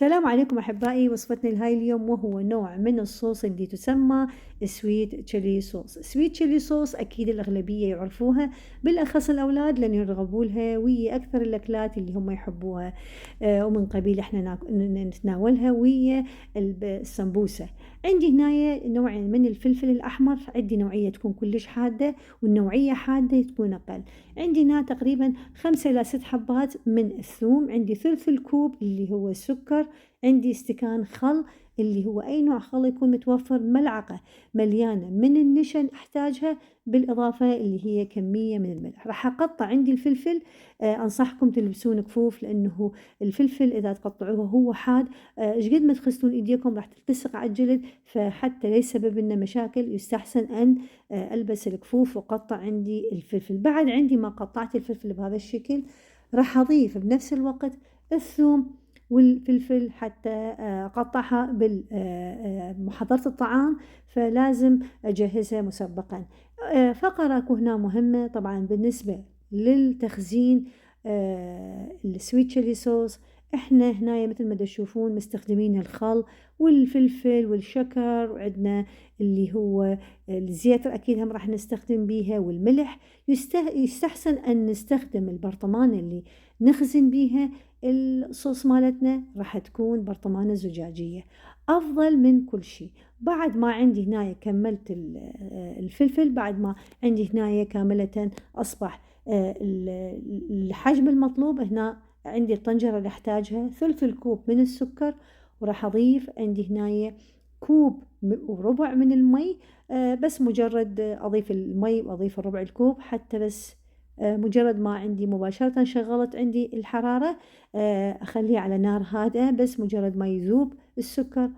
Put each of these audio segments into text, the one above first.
السلام عليكم أحبائي، وصفتنا لهاي اليوم وهو نوع من الصوص اللي تسمى سويت تشيلي صوص. سويت تشيلي صوص أكيد الأغلبية يعرفوها، بالأخص الأولاد لأن يرغبوا لها، وهي أكثر الأكلات اللي هم يحبوها. ومن قبيل إحنا نتناولها ويا السمبوسة. عندي هنا نوع من الفلفل الأحمر، عندي نوعية تكون كلش حادة والنوعية حادة تكون أقل. عندي هنا تقريبا 5 إلى 6 حبات من الثوم، عندي ثلث الكوب اللي هو السكر، عندي استكان خل اللي هو أي نوع خل يكون متوفر، ملعقة مليانة من النشا أحتاجها، بالإضافة اللي هي كمية من الملح. راح أقطع عندي الفلفل. أنصحكم تلبسون كفوف لأنه الفلفل إذا تقطعوه هو حاد، إيش قد ما تغسلون إيديكم راح تلتصق على الجلد، فحتى لا يسبب لنا مشاكل يستحسن أن ألبس الكفوف وقطع عندي الفلفل. بعد عندي ما قطعت الفلفل بهذا الشكل، راح أضيف بنفس الوقت الثوم والفلفل حتى أقطعها بمحضرة الطعام، فلازم أجهزها مسبقا. فقرة أكو هنا مهمة طبعا بالنسبة للتخزين السويت تشيلي صوص. احنا هنا مثل ما تشوفون مستخدمين الخل والفلفل والشكر، وعندنا اللي هو الزيت أكيد هم راح نستخدم بيها، والملح. يستحسن أن نستخدم البرطمان اللي نخزن بيها الصوص مالتنا، راح تكون برطمانة زجاجية أفضل من كل شيء. بعد ما عندي هنا كملت الفلفل، بعد ما عندي هنا كاملة أصبح الحجم المطلوب. هنا عندي الطنجرة اللي أحتاجها ثلث الكوب من السكر، وراح أضيف عندي هنا كوب وربع من المي. بس مجرد أضيف المي وأضيف الربع الكوب حتى بس مجرد ما عندي مباشرة شغلت عندي الحرارة، أخليه على نار هادئة، بس مجرد ما يذوب السكر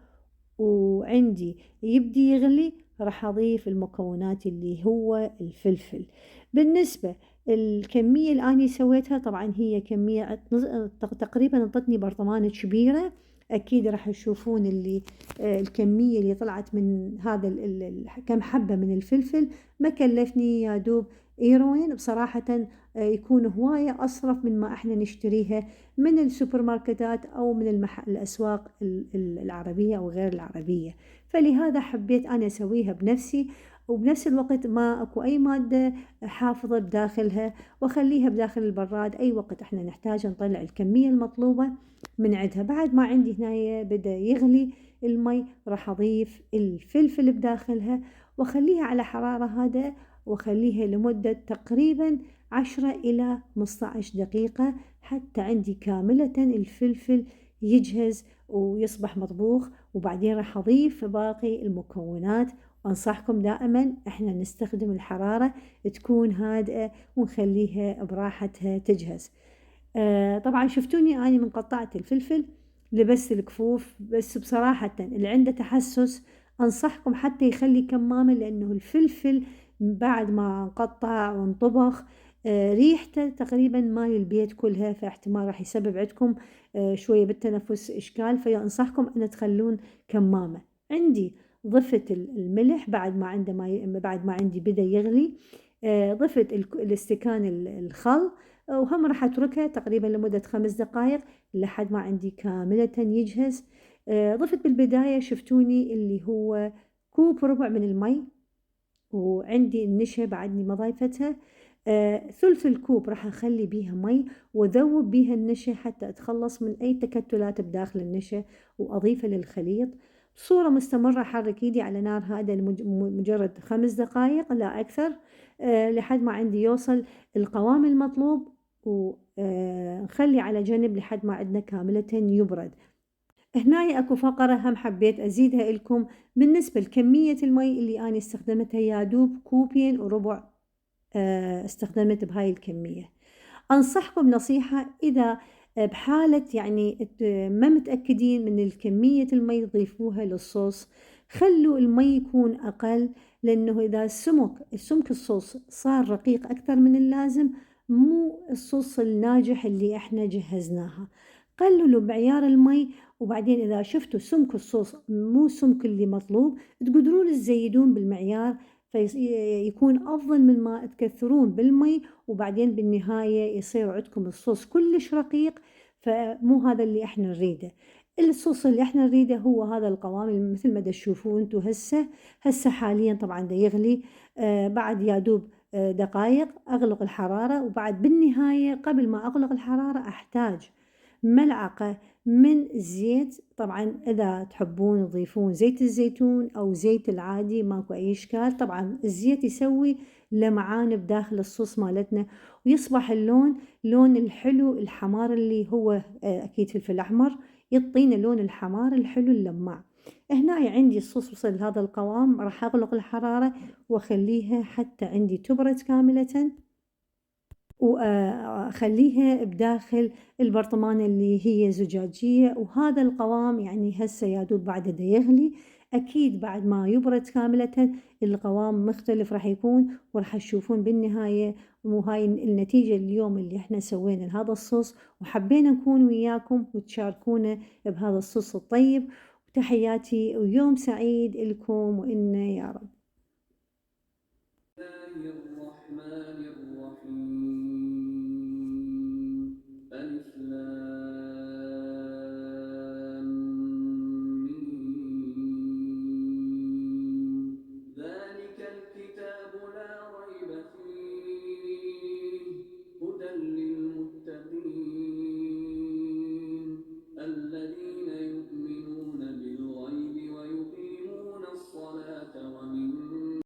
وعندي يبدي يغلي راح أضيف المكونات اللي هو الفلفل. بالنسبة الكمية اللي أنا سويتها طبعا هي كمية تقريبا انطتني برطمانة كبيرة. أكيد راح تشوفون اللي الكمية اللي طلعت من هذا كم حبة من الفلفل ما كلفني يا دوب إيروين بصراحة. يكون هواية أصرف من ما إحنا نشتريها من السوبر ماركتات أو من الأسواق العربية أو غير العربية. فلهذا حبيت أنا أسويها بنفسي، وبنفس الوقت ما أكو أي مادة حافظة بداخلها، وأخليها بداخل البراد أي وقت إحنا نحتاج نطلع الكمية المطلوبة من عندها. بعد ما عندي هنا بدأ يغلي المي، راح أضيف الفلفل بداخلها وأخليها على حرارة هادئة، وأخليها لمدة تقريبا 10 إلى 15 دقيقة حتى عندي كاملة الفلفل يجهز ويصبح مطبوخ. وبعدين راح أضيف باقي المكونات. وأنصحكم دائما إحنا نستخدم الحرارة تكون هادئة ونخليها براحتها تجهز. طبعا شفتوني أنا من قطعت الفلفل لبست الكفوف، بس بصراحة اللي عنده تحسس أنصحكم حتى يخلي كمامة، لأنه الفلفل بعد ما نقطع ونطبخ ريحته تقريبا مال البيت كلها، فاحتمال راح يسبب عندكم شوية بالتنفس إشكال، فأنصحكم أن تخلون كمامة. عندي ضفت الملح بعد ما عندي بدأ يغلي. ضفت الاستكان الخل، وهم راح أتركها تقريبا لمدة 5 دقائق لحد ما عندي كاملة يجهز. ضفت بالبداية شفتوني اللي هو كوب وربع من المي، وعندي النشا بعدني ما ضايفتها. ثلث الكوب راح أخلي بيها مي وذوب بيها النشا حتى أتخلص من أي تكتلات بداخل النشا، وأضيفه للخليط بصورة مستمرة. حرك إيدي على نار هادئة لمجرد 5 دقائق لا أكثر، لحد ما عندي يوصل القوام المطلوب، ونخلي على جنب لحد ما عندنا كاملة يبرد. هناي اكو فقرة هم حبيت ازيدها لكم بالنسبة لكمية المي اللي انا استخدمتها، يا دوب كوبين وربع استخدمت بهاي الكمية. انصحكم نصيحة، اذا بحالة يعني ما متأكدين من الكمية المي تضيفوها للصوص، خلوا المي يكون اقل، لانه اذا سمك الصوص صار رقيق اكثر من اللازم، مو الصوص الناجح اللي احنا جهزناها. قللوا بعيار المي، وبعدين إذا شفتوا سمك الصوص مو سمك اللي مطلوب تقدرون تزيدون بالمعيار، فيكون أفضل من ما تكثرون بالمي وبعدين بالنهاية يصير عندكم الصوص كلش رقيق، فمو هذا اللي احنا نريده. الصوص اللي إحنا نريده هو هذا القوام مثل ما تشوفوه أنتم هسه حاليًا طبعًا يغلي، بعد يا دوب دقايق أغلق الحرارة، وبعد بالنهاية قبل ما أغلق الحرارة أحتاج ملعقة من الزيت، طبعًا إذا تحبون تضيفون زيت الزيتون أو زيت العادي ماكو أي إشكال، طبعًا الزيت يسوي لمعان بداخل الصوص مالتنا، ويصبح لون الحلو الحمار اللي هو أكيد فلفل أحمر، يعطينا لون الحمار الحلو اللماع. هناي عندي الصوص وصل لهذا القوام، راح أغلق الحرارة وأخليها حتى عندي تبرد كاملةً. أخلّيها بداخل البرطمان اللي هي زجاجية، وهذا القوام يعني هسه يا دوب بعد يغلي، أكيد بعد ما يبرد كاملةً القوام مختلف راح يكون، وراح تشوفون بالنهاية وهاي النتيجة اليوم اللي إحنا سوينا لهذا الصوص، وحبينا نكون وياكم وتشاركونا بهذا الصوص الطيب، وتحياتي ويوم سعيد إلكم وإلنا يا رب.